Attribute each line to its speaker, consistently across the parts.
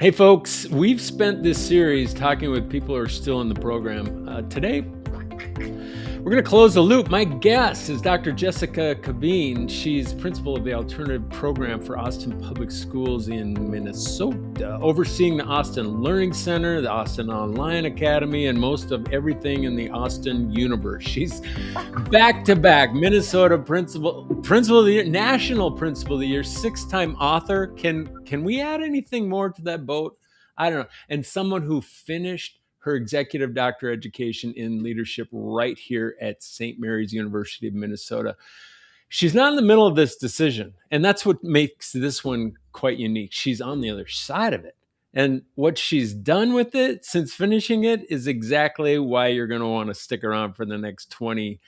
Speaker 1: Hey, folks, we've spent this series talking with people who are still in the program. Today, we're going to close the loop. My guest is Dr. Jessica Cabine. She's principal of the Alternative Program for Austin Public Schools in Minnesota, overseeing the Austin Learning Center, the Austin Online Academy, and most of everything in the Austin universe. She's back-to-back Minnesota principal of the year, national principal of the year, 6-time author. Can we add anything more to that boat? I don't know. And someone who finished her executive doctor education in leadership right here at St. Mary's University of Minnesota. She's not in the middle of this decision, and that's what makes this one quite unique. She's on the other side of it. And what she's done with it since finishing it is exactly why you're going to want to stick around for the next 20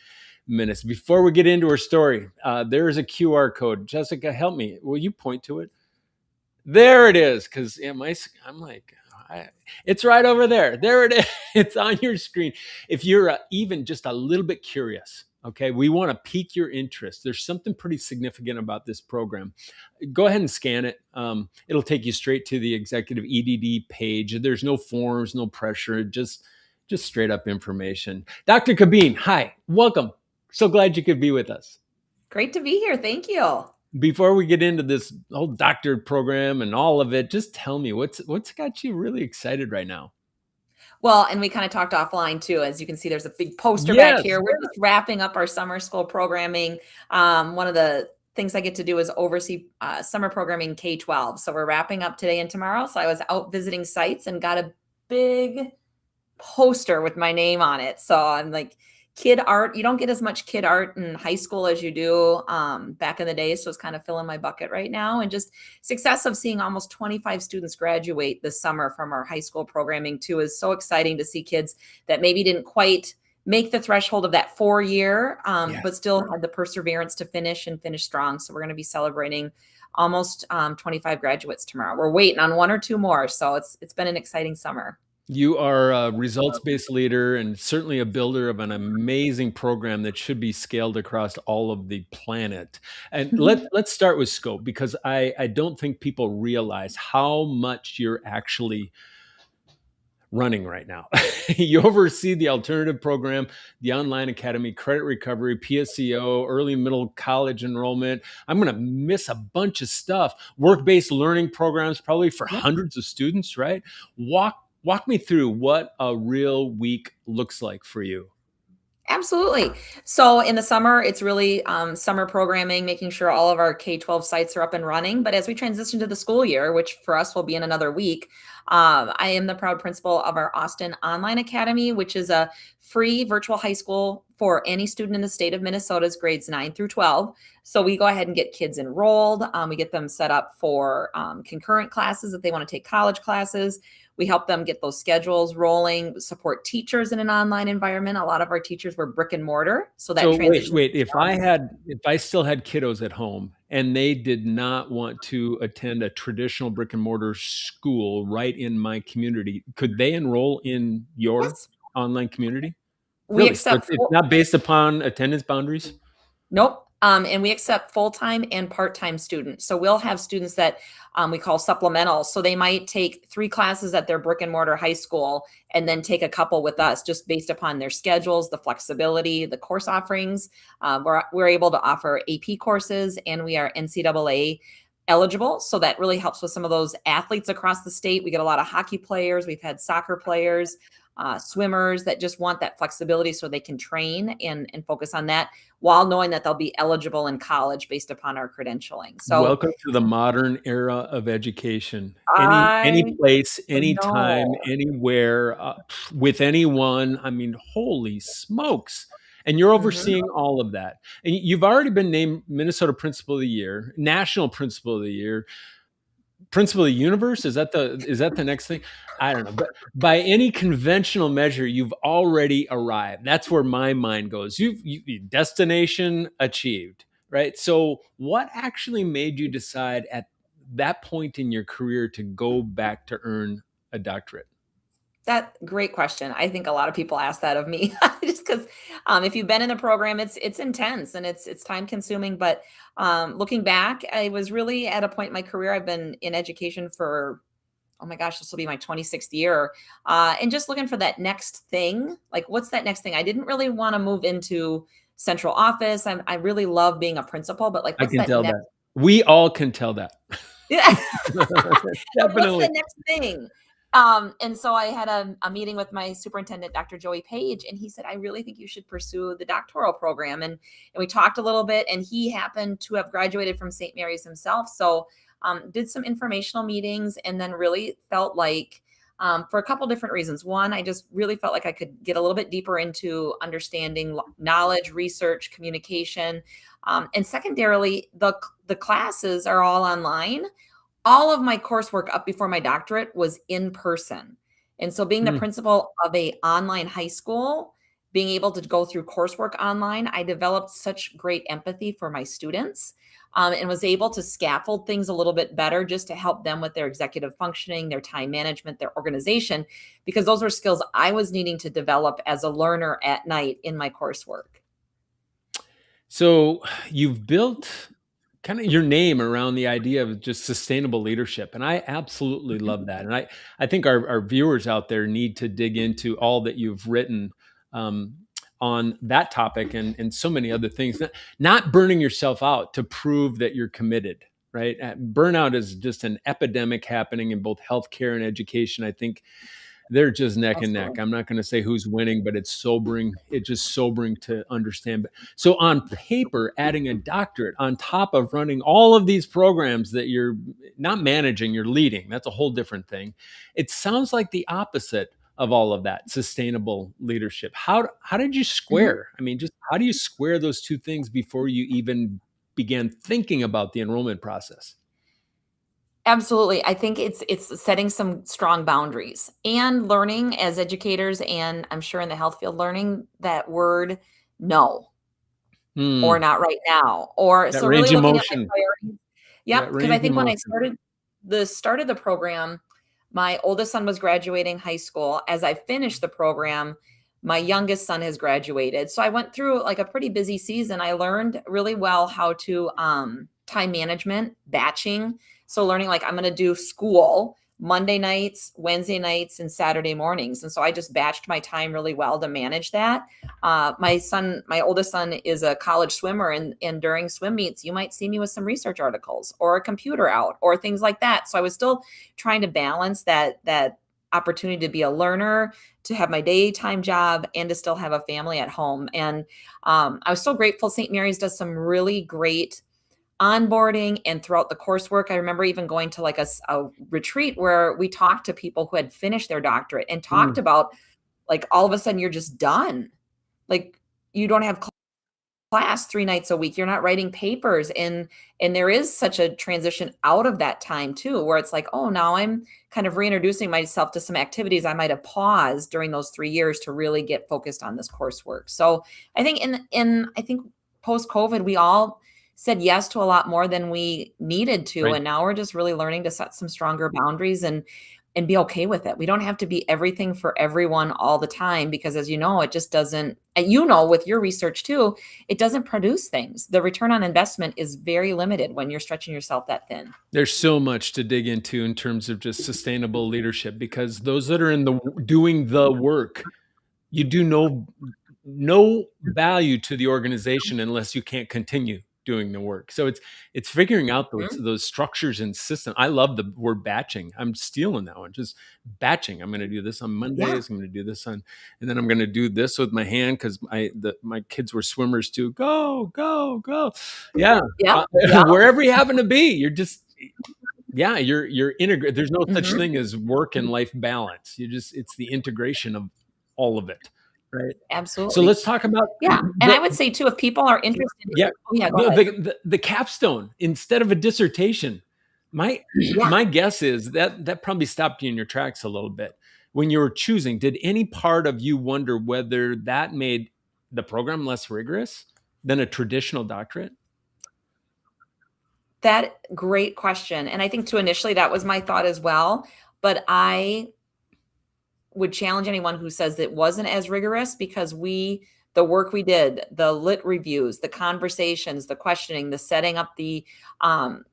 Speaker 1: minutes. Before we get into her story, there is a QR code. Jessica, help me. Will you point to it? There it is. Because I'm like, it's right over there. There it is. It's on your screen. If you're even just a little bit curious, okay, we want to pique your interest. There's something pretty significant about this program. Go ahead and scan it. It'll take you straight to the executive EDD page. There's no forms, no pressure, just straight up information. Dr. Cabine, hi, welcome. So glad you could be with us.
Speaker 2: Great to be here. Thank you.
Speaker 1: Before we get into this whole doctorate program and all of it, just tell me what's got you really excited right now?
Speaker 2: Well, and we kind of talked offline too. As you can see, there's a big poster back
Speaker 1: Yes.
Speaker 2: here. We're just wrapping up our summer school programming. One of the things I get to do is oversee summer programming K-12. So we're wrapping up today and tomorrow. So I was out visiting sites and got a big poster with my name on it. So I'm like, kid art, you don't get as much kid art in high school as you do back in the day. So it's kind of filling my bucket right now. And just success of seeing almost 25 students graduate this summer from our high school programming too is so exciting to see kids that maybe didn't quite make the threshold of that 4-year, but still had the perseverance to finish strong. So we're going to be celebrating almost 25 graduates tomorrow. We're waiting on 1 or 2 more. So it's been an exciting summer.
Speaker 1: You are a results-based leader and certainly a builder of an amazing program that should be scaled across all of the planet. And let's start with scope, because I don't think people realize how much you're actually running right now. You oversee the alternative program, the online academy, credit recovery, PSEO, early middle college enrollment. I'm going to miss a bunch of stuff. Work-based learning programs, probably for hundreds of students, right? Walk me through what a real week looks like for you.
Speaker 2: Absolutely. So in the summer, it's really summer programming, making sure all of our K-12 sites are up and running. But as we transition to the school year, which for us will be in another week, I am the proud principal of our Austin Online Academy, which is a free virtual high school for any student in the state of Minnesota's grades 9 through 12. So we go ahead and get kids enrolled. We get them set up for concurrent classes if they want to take college classes. We help them get those schedules rolling, support teachers in an online environment. A lot of our teachers were brick and mortar. So that transition.
Speaker 1: Wait, if I still had kiddos at home and they did not want to attend a traditional brick and mortar school right in my community, could they enroll in your
Speaker 2: Yes,
Speaker 1: online community?
Speaker 2: we
Speaker 1: Really? So
Speaker 2: accept
Speaker 1: it's not based upon attendance boundaries?
Speaker 2: Nope. And we accept full-time and part-time students. So we'll have students that we call supplemental. So they might take 3 classes at their brick and mortar high school and then take a couple with us just based upon their schedules, the flexibility, the course offerings. We're able to offer AP courses, and we are NCAA eligible. So that really helps with some of those athletes across the state. We get a lot of hockey players. We've had soccer players, swimmers that just want that flexibility so they can train and focus on that while knowing that they'll be eligible in college based upon our credentialing. So
Speaker 1: Welcome to the modern era of education. Any
Speaker 2: I
Speaker 1: place, anytime,
Speaker 2: know.
Speaker 1: anywhere, with anyone. I mean, holy smokes. And you're
Speaker 2: Mhm.
Speaker 1: overseeing all of that. And you've already been named Minnesota Principal of the Year, National Principal of the Year, Principal of the Universe. Is that the next thing? I don't know. But by any conventional measure, you've already arrived. That's where my mind goes. Destination achieved, right? So what actually made you decide at that point in your career to go back to earn a doctorate?
Speaker 2: That great question. I think a lot of people ask that of me just because if you've been in the program, it's intense and it's time consuming. But looking back, I was really at a point in my career. I've been in education for oh my gosh, this will be my 26th year. And just looking for that next thing. Like, what's that next thing? I didn't really want to move into central office. I really love being a principal, but like,
Speaker 1: I
Speaker 2: what's
Speaker 1: can
Speaker 2: that
Speaker 1: tell
Speaker 2: next?
Speaker 1: that. We all can tell that.
Speaker 2: Yeah. Like, what's
Speaker 1: Definitely.
Speaker 2: the next thing? And so I had a meeting with my superintendent, Dr. Joey Page, and he said, I really think you should pursue the doctoral program. And we talked a little bit, and he happened to have graduated from St. Mary's himself. So did some informational meetings, and then really felt like, for a couple different reasons. One, I just really felt like I could get a little bit deeper into understanding knowledge, research, communication. And secondarily, the classes are all online. All of my coursework up before my doctorate was in person. And so being the
Speaker 1: Mm.
Speaker 2: principal of a online high school, being able to go through coursework online, I developed such great empathy for my students, and was able to scaffold things a little bit better just to help them with their executive functioning, their time management, their organization, because those were skills I was needing to develop as a learner at night in my coursework.
Speaker 1: So you've built kind of your name around the idea of just sustainable leadership. And I absolutely love that. And I think our viewers out there need to dig into all that you've written um, on that topic and so many other things. Not burning yourself out to prove that you're committed, right? Burnout is just an epidemic happening in both healthcare and education. I think they're just neck and neck.
Speaker 2: Absolutely.
Speaker 1: I'm not going to say who's winning, but it's sobering. It's just sobering to understand. So on paper, adding a doctorate on top of running all of these programs that you're not managing, you're leading. That's a whole different thing. It sounds like the opposite of all of that sustainable leadership. How did you
Speaker 2: Mhm.
Speaker 1: square? I mean, just how do you square those two things before you even began thinking about the enrollment process?
Speaker 2: Absolutely. I think it's setting some strong boundaries and learning as educators, and I'm sure in the health field, learning that word no, or
Speaker 1: Hmm.
Speaker 2: not right now, or
Speaker 1: That
Speaker 2: so really
Speaker 1: range of
Speaker 2: looking at my
Speaker 1: motion.
Speaker 2: priorities.
Speaker 1: That
Speaker 2: Yep, because I
Speaker 1: range of
Speaker 2: think when I
Speaker 1: motion.
Speaker 2: started the program, my oldest son was graduating high school. As I finished the program, my youngest son has graduated. So I went through like a pretty busy season. I learned really well how to time management, batching. So learning like I'm going to do school Monday nights, Wednesday nights, and Saturday mornings. And so I just batched my time really well to manage that. My oldest son is a college swimmer, and during swim meets, you might see me with some research articles or a computer out or things like that. So I was still trying to balance that opportunity to be a learner, to have my daytime job, and to still have a family at home. And I was so grateful. St. Mary's does some really great onboarding and throughout the coursework. I remember even going to like a retreat where we talked to people who had finished their doctorate and talked
Speaker 1: Hmm.
Speaker 2: about like all of a sudden you're just done. Like you don't have class 3 nights a week. You're not writing papers, and there is such a transition out of that time too, where it's like, "Oh, now I'm kind of reintroducing myself to some activities I might have paused during those 3 years to really get focused on this coursework." So, I think in I think post-COVID, we all said yes to a lot more than we needed to,
Speaker 1: Right.
Speaker 2: and now we're just really learning to set some stronger boundaries and be okay with it. We don't have to be everything for everyone all the time because as you know, it just doesn't, and you know, with your research too, it doesn't produce things. The return on investment is very limited when you're stretching yourself that thin.
Speaker 1: There's so much to dig into in terms of just sustainable leadership because those that are in the doing the work, you do no value to the organization unless you can't continue doing the work. So it's figuring out
Speaker 2: Mhm.
Speaker 1: those structures and systems. I love the word batching. I'm stealing that one. Just batching. I'm going to do this on
Speaker 2: Yeah.
Speaker 1: Mondays. I'm going to do this on, and then I'm going to do this with my hand because my kids were swimmers too. Go, go, go. Yeah.
Speaker 2: Yep.
Speaker 1: Uh,
Speaker 2: Yep.
Speaker 1: wherever you happen to be, you're just yeah, you're integrated. There's no such
Speaker 2: Mhm.
Speaker 1: thing as work and life balance. It's the integration of all of it, right? So
Speaker 2: Absolutely.
Speaker 1: let's talk about
Speaker 2: Yeah. And I would say too, if people are interested
Speaker 1: yeah,
Speaker 2: in, oh yeah, go
Speaker 1: no,
Speaker 2: ahead.
Speaker 1: the capstone instead of a dissertation. My
Speaker 2: Yeah.
Speaker 1: my guess is that probably stopped you in your tracks a little bit when you were choosing. Did any part of you wonder whether that made the program less rigorous than a traditional doctorate?
Speaker 2: That great question. And I think too initially that was my thought as well. But I would challenge anyone who says it wasn't as rigorous because the work we did, the lit reviews, the conversations, the questioning, the setting up the um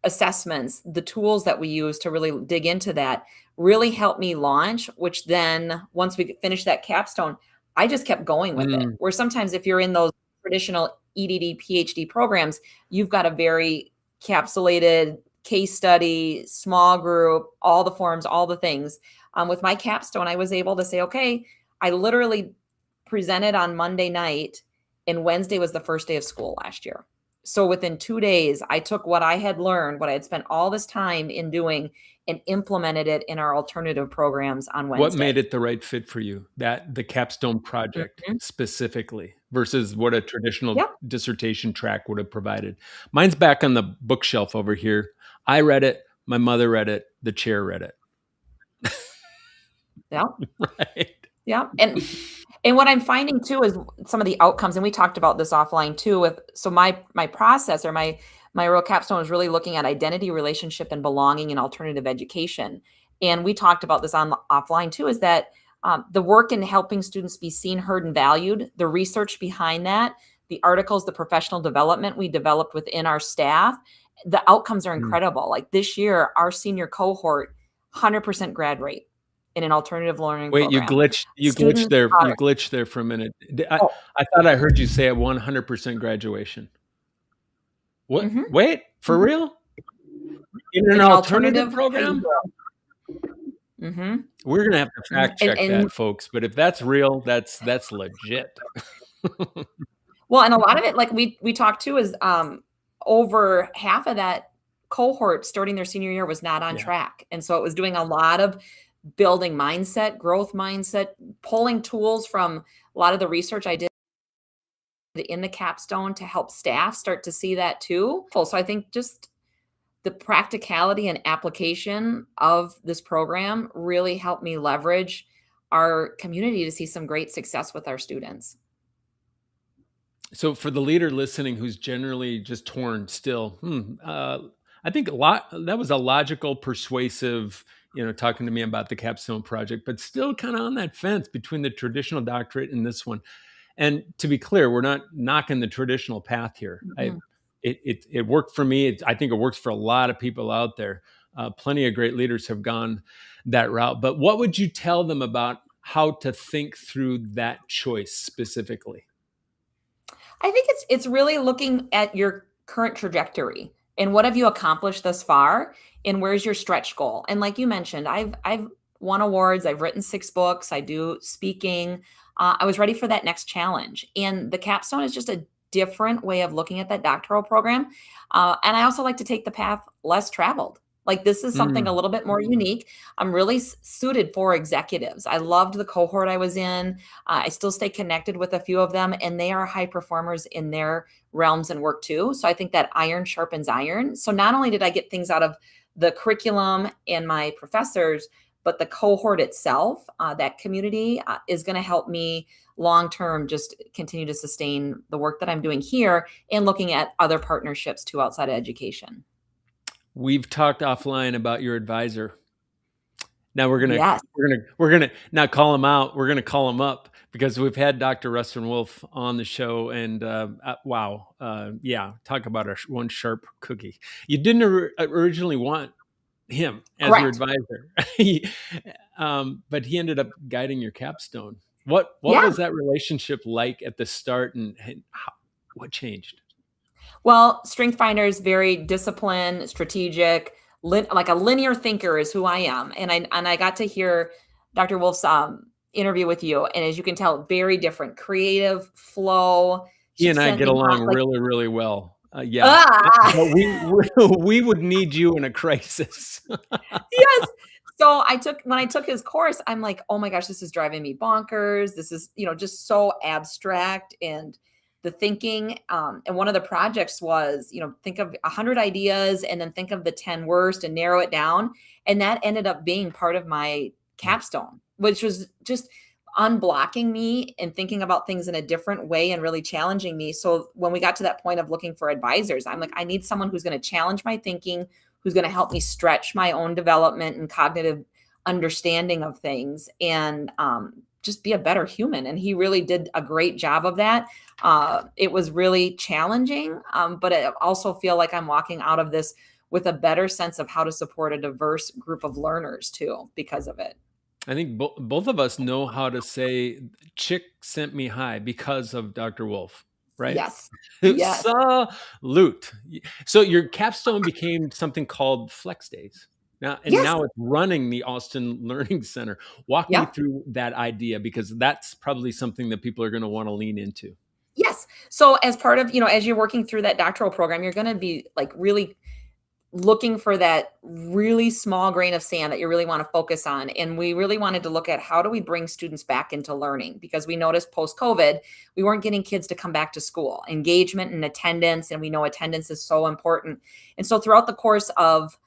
Speaker 2: assessments, the tools that we use to really dig into that really helped me launch, which then once we finished that capstone, I just kept going with it.
Speaker 1: Mm,
Speaker 2: Where sometimes if you're in those traditional EDD, PhD programs, you've got a very capsulated case study, small group, all the forms, all the things. With my capstone, I was able to say, okay, I literally presented on Monday night, and Wednesday was the first day of school last year. So within 2 days, I took what I had learned, what I had spent all this time in doing, and implemented it in our alternative programs on
Speaker 1: what made
Speaker 2: Wednesday.
Speaker 1: it the right fit for you? That the capstone project
Speaker 2: Mhm.
Speaker 1: specifically versus what a traditional
Speaker 2: Yep.
Speaker 1: dissertation track would have provided. Mine's back on the bookshelf over here. I read it. My mother read it. The chair read it.
Speaker 2: Yep.
Speaker 1: Right.
Speaker 2: Yep. And what I'm finding too is some of the outcomes, and we talked about this offline too. With so my process or my real capstone was really looking at identity, relationship, and belonging in alternative education. And we talked about this on offline too. Is that the work in helping students be seen, heard, and valued, the research behind that, the articles, the professional development we developed within our staff, the outcomes are
Speaker 1: Mm.
Speaker 2: incredible. Like this year, our senior cohort, 100% grad rate in an alternative learning
Speaker 1: Wait, you
Speaker 2: program.
Speaker 1: glitched you glitched
Speaker 2: Students
Speaker 1: there
Speaker 2: are
Speaker 1: you glitched there for a minute.
Speaker 2: oh,
Speaker 1: I thought I heard you say a 100% graduation. What?
Speaker 2: mhm,
Speaker 1: Wait, for
Speaker 2: mhm.
Speaker 1: real? In an
Speaker 2: In an
Speaker 1: alternative
Speaker 2: alternative high
Speaker 1: program?
Speaker 2: school. Mhm,
Speaker 1: We're gonna have to
Speaker 2: mhm,
Speaker 1: fact check
Speaker 2: and
Speaker 1: that, folks, but if that's real, that's legit.
Speaker 2: well, and a lot of it, like we talked to is, over half of that cohort starting their senior year was not on
Speaker 1: Yeah.
Speaker 2: track, and so it was doing a lot of building mindset, growth mindset, pulling tools from a lot of the research I did in the capstone to help staff start to see that too. So I think just the practicality and application of this program really helped me leverage our community to see some great success with our students.
Speaker 1: So for the leader listening who's generally just torn still, I think a lot that was a logical, persuasive, talking to me about the capstone project, but still kind of on that fence between the traditional doctorate and this one. And to be clear, we're not knocking the traditional path here.
Speaker 2: Mhm.
Speaker 1: It worked for me. I think it works for a lot of people out there. Plenty of great leaders have gone that route. But what would you tell them about how to think through that choice specifically?
Speaker 2: I think it's really looking at your current trajectory and what have you accomplished thus far and where's your stretch goal. And like you mentioned, I've won awards, I've written 6 books, I do speaking. I was ready for that next challenge. And the capstone is just a different way of looking at that doctoral program. And I also like to take the path less traveled. Like this is something a
Speaker 1: Mm.
Speaker 2: little bit more unique. I'm really suited for executives. I loved the cohort I was in. I still stay connected with a few of them, and they are high performers in their realms and work too. So I think that iron sharpens iron. So not only did I get things out of the curriculum and my professors, but the cohort itself, that community is going to help me long term just continue to sustain the work that I'm doing here and looking at other partnerships too outside of education.
Speaker 1: We've talked offline about your advisor. Now we're gonna
Speaker 2: Yes,
Speaker 1: we're gonna not call him out. We're gonna call him up because we've had Dr. Rustin Wolf on the show, and wow, yeah, talk about one sharp cookie. You didn't originally want him as your
Speaker 2: correct.
Speaker 1: advisor, but he ended up guiding your capstone. What
Speaker 2: Yeah.
Speaker 1: was that relationship like at the start, and what changed?
Speaker 2: Well, Strength Finder is very disciplined, strategic, like a linear thinker is who I am. And I got to hear Dr. Wolf's interview with you, and as you can tell, very different, creative flow.
Speaker 1: He
Speaker 2: She
Speaker 1: and I
Speaker 2: sent
Speaker 1: get
Speaker 2: me
Speaker 1: along
Speaker 2: like
Speaker 1: really, really well. Yeah, but
Speaker 2: ah
Speaker 1: we would need you in a crisis.
Speaker 2: yes. So when I took his course, I'm like, oh my gosh, this is driving me bonkers. This is, just so abstract and the thinking. And one of the projects was, think of 100 ideas and then think of the 10 worst and narrow it down. And that ended up being part of my capstone, which was just unblocking me and thinking about things in a different way and really challenging me. So when we got to that point of looking for advisors, I'm like, I need someone who's going to challenge my thinking, who's going to help me stretch my own development and cognitive understanding of things and just be a better human. And he really did a great job of that. It was really challenging, but I also feel like I'm walking out of this with a better sense of how to support a diverse group of learners too because of it.
Speaker 1: I think both of us know how to say "Chick sent me high" because of Dr. Wolf, right?
Speaker 2: Yes. Yes.
Speaker 1: Salute. So your capstone became something called Flex Days.
Speaker 2: Yes.
Speaker 1: Now it's running the Austin Learning Center. Walk me
Speaker 2: Yep.
Speaker 1: through that idea, because that's probably something that people are going to want to lean into.
Speaker 2: Yes. So as part of, as you're working through that doctoral program, you're going to be like really looking for that really small grain of sand that you really want to focus on. And we really wanted to look at how do we bring students back into learning, because we noticed post COVID, we weren't getting kids to come back to school, engagement and attendance. And we know attendance is so important. And so throughout the course of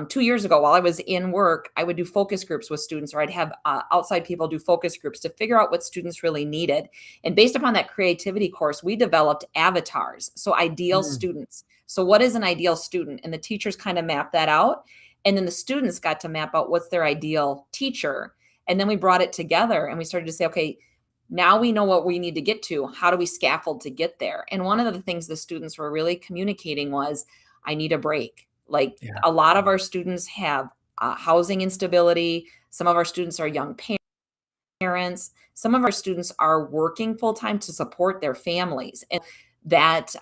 Speaker 2: 2 years ago, while I was in work, I would do focus groups with students, or I'd have outside people do focus groups to figure out what students really needed. And based upon that creativity course, we developed avatars. So ideal
Speaker 1: Mm.
Speaker 2: students. So what is an ideal student? And the teachers kind of map that out. And then the students got to map out what's their ideal teacher. And then we brought it together and we started to say, okay, now we know what we need to get to. How do we scaffold to get there? And one of the things the students were really communicating was, I need a break. Like
Speaker 1: Yeah.
Speaker 2: a lot of our students have housing instability. Some of our students are young parents. Some of our students are working full time to support their families. And that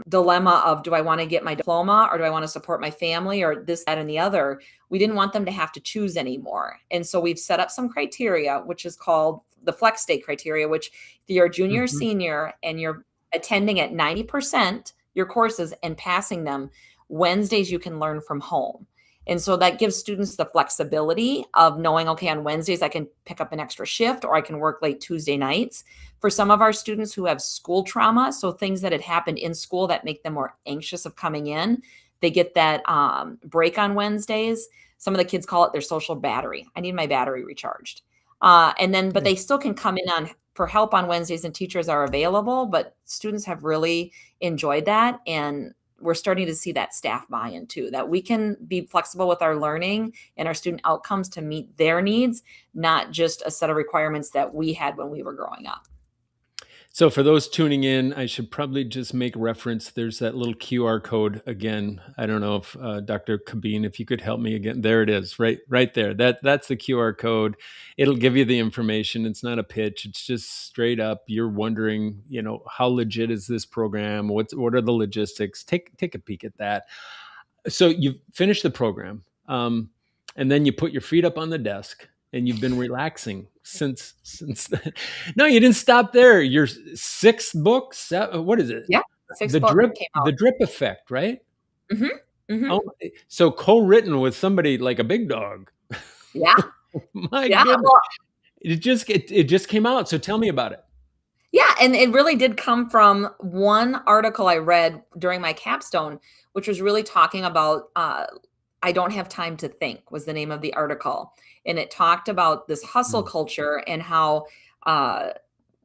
Speaker 2: dilemma of, do I want to get my diploma or do I want to support my family or this, that, and the other? We didn't want them to have to choose anymore. And so we've set up some criteria, which is called the flex day criteria, which if you're a junior or
Speaker 1: Mhm.
Speaker 2: senior and you're attending at 90% your courses and passing them, Wednesdays you can learn from home. And so that gives students the flexibility of knowing, okay, on Wednesdays I can pick up an extra shift or I can work late Tuesday nights. For some of our students who have school trauma, so things that had happened in school that make them more anxious of coming in, they get that break on Wednesdays. Some of the kids call it their social battery. I need my battery recharged. But they still can come in on for help on Wednesdays and teachers are available, but students have really enjoyed that. And we're starting to see that staff buy-in too, that we can be flexible with our learning and our student outcomes to meet their needs, not just a set of requirements that we had when we were growing up.
Speaker 1: So for those tuning in, I should probably just make reference. There's that little QR code again. I don't know if Dr. Kabine, if you could help me again. There it is, right there. That's the QR code. It'll give you the information. It's not a pitch. It's just straight up. You're wondering, how legit is this program? What are the logistics? Take a peek at that. So you finish the program, and then you put your feet up on the desk, and you've been relaxing since then. No, you didn't stop there. Your sixth book, what is it?
Speaker 2: Yeah, sixth
Speaker 1: The
Speaker 2: book
Speaker 1: drip,
Speaker 2: came
Speaker 1: the
Speaker 2: out.
Speaker 1: drip effect, right?
Speaker 2: Mm-hmm. Mm-hmm.
Speaker 1: Oh, so co-written with somebody like a big dog.
Speaker 2: Yeah.
Speaker 1: My
Speaker 2: Yeah.
Speaker 1: goodness,
Speaker 2: Well,
Speaker 1: it just came out. So tell me about it.
Speaker 2: yeah, and it really did come from one article I read during my capstone, which was really talking about I don't have time to think was the name of the article. And it talked about this hustle
Speaker 1: Mm.
Speaker 2: culture and how uh,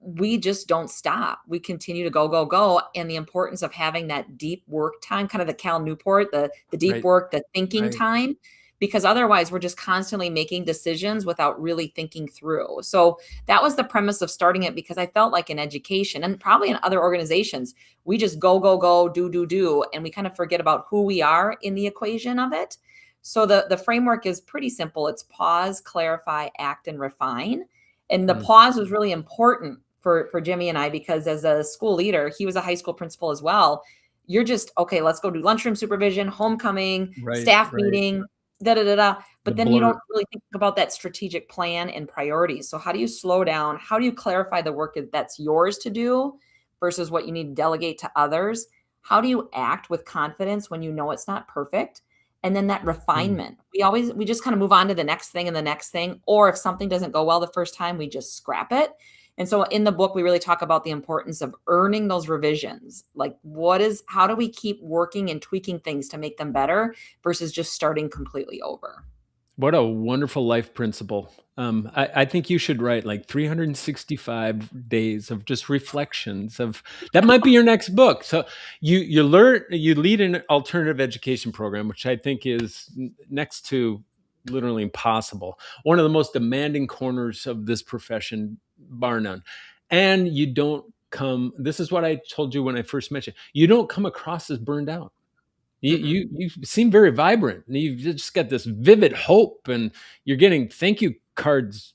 Speaker 2: we just don't stop. We continue to go, go, go. And the importance of having that deep work time, kind of the Cal Newport, the deep
Speaker 1: Right,
Speaker 2: work, the thinking
Speaker 1: right.
Speaker 2: time, because otherwise we're just constantly making decisions without really thinking through. So that was the premise of starting it, because I felt like in education and probably in other organizations, we just go, go, go, do, do, do. And we kind of forget about who we are in the equation of it. So the framework is pretty simple. It's pause, clarify, act, and refine. And the
Speaker 1: Mm.
Speaker 2: pause was really important for Jimmy and I, because as a school leader, he was a high school principal as well. You're just, okay, let's go do lunchroom supervision, homecoming,
Speaker 1: Right,
Speaker 2: staff
Speaker 1: right.
Speaker 2: meeting, da da da da.
Speaker 1: The
Speaker 2: But then you don't
Speaker 1: blur.
Speaker 2: really think about that strategic plan and priorities. So how do you slow down? How do you clarify the work that's yours to do versus what you need to delegate to others? How do you act with confidence when you know it's not perfect? And then that
Speaker 1: Mm.
Speaker 2: refinement. We just kind of move on to the next thing and the next thing. Or if something doesn't go well the first time, we just scrap it. And so in the book, we really talk about the importance of earning those revisions. Like how do we keep working and tweaking things to make them better versus just starting completely over?
Speaker 1: What a wonderful life principle. I think you should write like 365 days of just reflections of that might be your next book. So you lead an alternative education program, which I think is next to literally impossible. One of the most demanding corners of this profession, bar none. And you don't this is what I told you when I first met you. You don't come across as burned out.
Speaker 2: Mhm.
Speaker 1: You seem very vibrant. You've just got this vivid hope, and you're getting thank you cards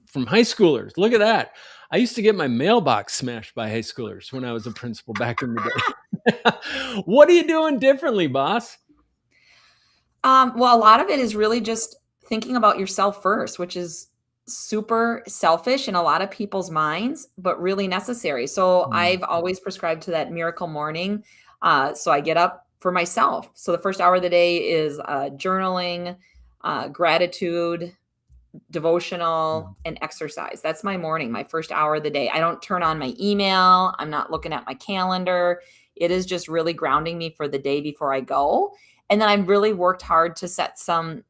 Speaker 1: from high schoolers. Look at that. I used to get my mailbox smashed by high schoolers when I was a principal back in the day. What are you doing differently, boss?
Speaker 2: Well, a lot of it is really just thinking about yourself first, which is super selfish in a lot of people's minds, but really necessary. So
Speaker 1: Mm.
Speaker 2: I've always prescribed to that miracle morning. So I get up for myself. So the first hour of the day is journaling, gratitude, devotional, and exercise. That's my morning, my first hour of the day. I don't turn on my email. I'm not looking at my calendar. It is just really grounding me for the day before I go. And then I've really worked hard to set some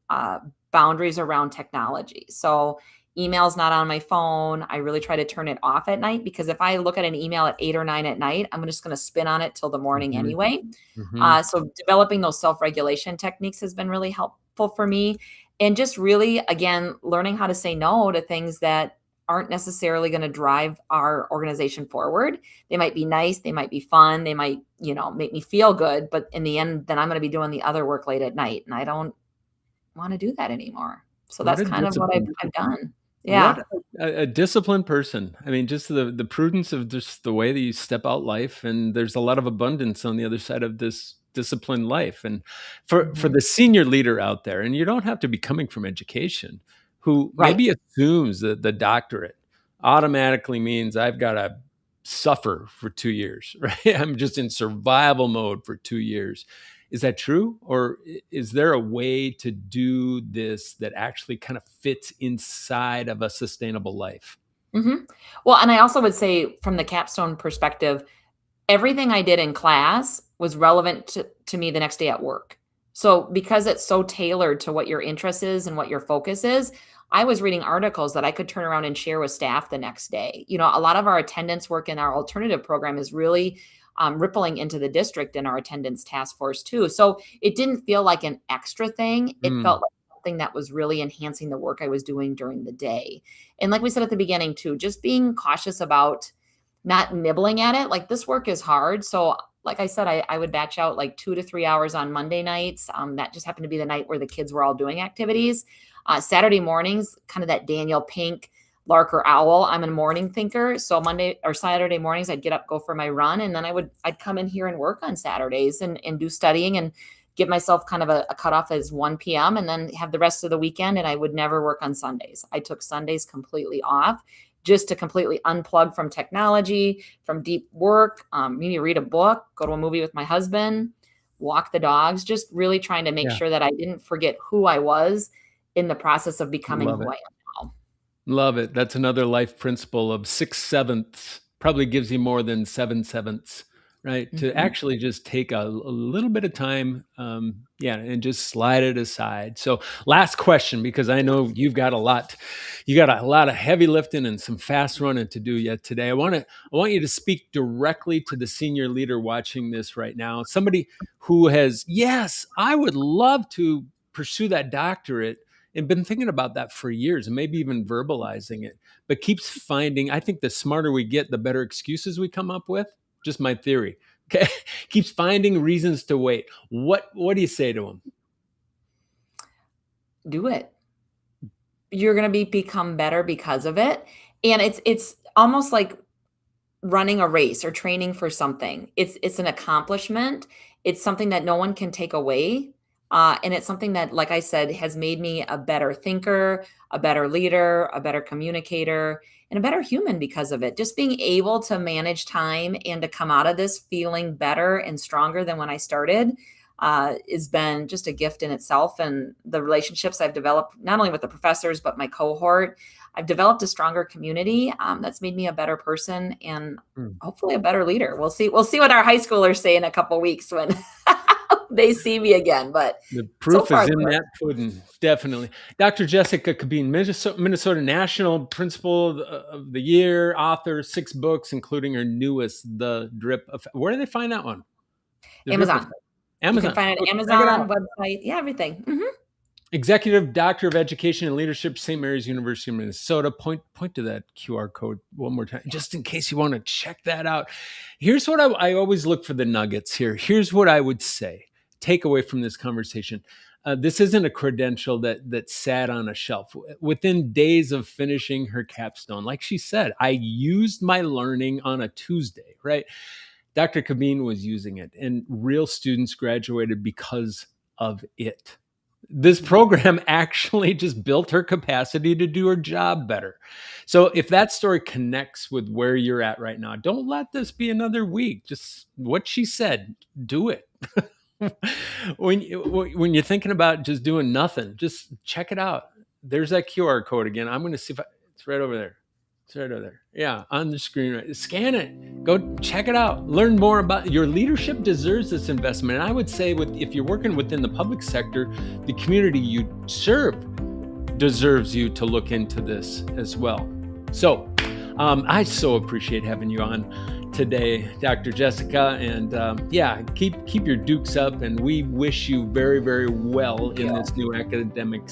Speaker 2: boundaries around technology. So email's not on my phone. I really try to turn it off at night because if I look at an email at 8 or 9 at night, I'm just going to spin on it till the morning
Speaker 1: Mhm,
Speaker 2: anyway.
Speaker 1: mhm.
Speaker 2: So developing those self-regulation techniques has been really helpful for me. And just really, again, learning how to say no to things that aren't necessarily going to drive our organization forward. They might be nice, they might be fun, they might, make me feel good, but in the end, then I'm going to be doing the other work late at night, and I don't want to do that anymore. So
Speaker 1: What
Speaker 2: that's
Speaker 1: a
Speaker 2: kind of what I've,
Speaker 1: disciplined
Speaker 2: I've done.
Speaker 1: what
Speaker 2: Yeah.
Speaker 1: a disciplined person. I mean, just the prudence of just the way that you step out life, and there's a lot of abundance on the other side of this disciplined life. And for
Speaker 2: Mhm.
Speaker 1: the senior leader out there, and you don't have to be coming from education, who
Speaker 2: Right.
Speaker 1: maybe assumes that the doctorate automatically means I've got to suffer for 2 years, right? I'm just in survival mode for 2 years. Is that true? Or is there a way to do this that actually kind of fits inside of a sustainable life?
Speaker 2: Mhm. Well, and I also would say from the capstone perspective, everything I did in class was relevant to me the next day at work. So, because it's so tailored to what your interest is and what your focus is, I was reading articles that I could turn around and share with staff the next day. A lot of our attendance work in our alternative program is really rippling into the district and our attendance task force too. So, it didn't feel like an extra thing. It
Speaker 1: Mm,
Speaker 2: felt like something that was really enhancing the work I was doing during the day. And like we said at the beginning too, just being cautious about not nibbling at it. Like this work is hard. So, like I said, I would batch out like 2 to 3 hours on Monday nights. That just happened to be the night where the kids were all doing activities. Saturday mornings, kind of that Daniel Pink, lark or owl. I'm a morning thinker. So Monday or Saturday mornings, I'd get up, go for my run, and then I'd come in here and work on Saturdays and do studying and give myself kind of a cutoff as 1 p.m. and then have the rest of the weekend. And I would never work on Sundays. I took Sundays completely off just to completely unplug from technology, from deep work, maybe read a book, go to a movie with my husband, walk the dogs, just really trying to make
Speaker 1: yeah,
Speaker 2: sure that I didn't forget who I was in the process of becoming
Speaker 1: love
Speaker 2: who
Speaker 1: it.
Speaker 2: I am now.
Speaker 1: Love it. That's another life principle of 6/7 probably gives you more than 7/7, right? To
Speaker 2: Mhm.
Speaker 1: actually just take a little bit of time, yeah, and just slide it aside. So, last question, because I know you got a lot of heavy lifting and some fast running to do yet today. I want you to speak directly to the senior leader watching this right now. Somebody who has, yes, I would love to pursue that doctorate and been thinking about that for years and maybe even verbalizing it, but keeps finding, I think the smarter we get, the better excuses we come up with. Just my theory. Okay. Keeps finding reasons to wait. What do you say to him?
Speaker 2: Do it. You're going to become better because of it. And it's almost like running a race or training for something. It's an accomplishment. It's something that no one can take away. And it's something that, like I said, has made me a better thinker, a better leader, a better communicator, and a better human because of it. Just being able to manage time and to come out of this feeling better and stronger than when I started has been just a gift in itself. And the relationships I've developed, not only with the professors, but my cohort, I've developed a stronger community that's made me a better person and
Speaker 1: Hmm.
Speaker 2: hopefully a better leader. We'll see. We'll see what our high schoolers say in a couple weeks when they see me again. But
Speaker 1: The
Speaker 2: so
Speaker 1: proof
Speaker 2: far,
Speaker 1: is
Speaker 2: so
Speaker 1: in
Speaker 2: good.
Speaker 1: that pudding, definitely. Dr. Jessica Kabine, Minnesota National Principal of the Year, author, 6 books, including her newest, The Drip Effect. Where do they find that one? The Drip Effect.
Speaker 2: Amazon. You can
Speaker 1: Amazon.
Speaker 2: find it
Speaker 1: So
Speaker 2: at
Speaker 1: check it out.
Speaker 2: Amazon website. Yeah, everything.
Speaker 1: Executive Doctor of Education and Leadership, St. Mary's University of Minnesota. Point to that QR code one more time, just in case you want to check that out. Here's what I always look for the nuggets here. Here's what I would say. takeaway from this conversation. This isn't a credential that sat on a shelf. Within days of finishing her capstone, like she said, I used my learning on a Tuesday, right? Dr. Kabine was using it, and real students graduated because of it. This program actually just built her capacity to do her job better. So if that story connects with where you're at right now, don't let this be another week. Just what she said, do it. When you're thinking about just doing nothing, just check it out. There's that QR code again. I'm going to see if it's right over there. It's right over there. Yeah, on the screen. Right. Scan it. Go check it out. Learn more about your leadership deserves this investment. And I would say, if you're working within the public sector, the community you serve deserves you to look into this as well. So, I so appreciate having you on today, Dr. Jessica, and keep your dukes up, and we wish you very, very well in this new academic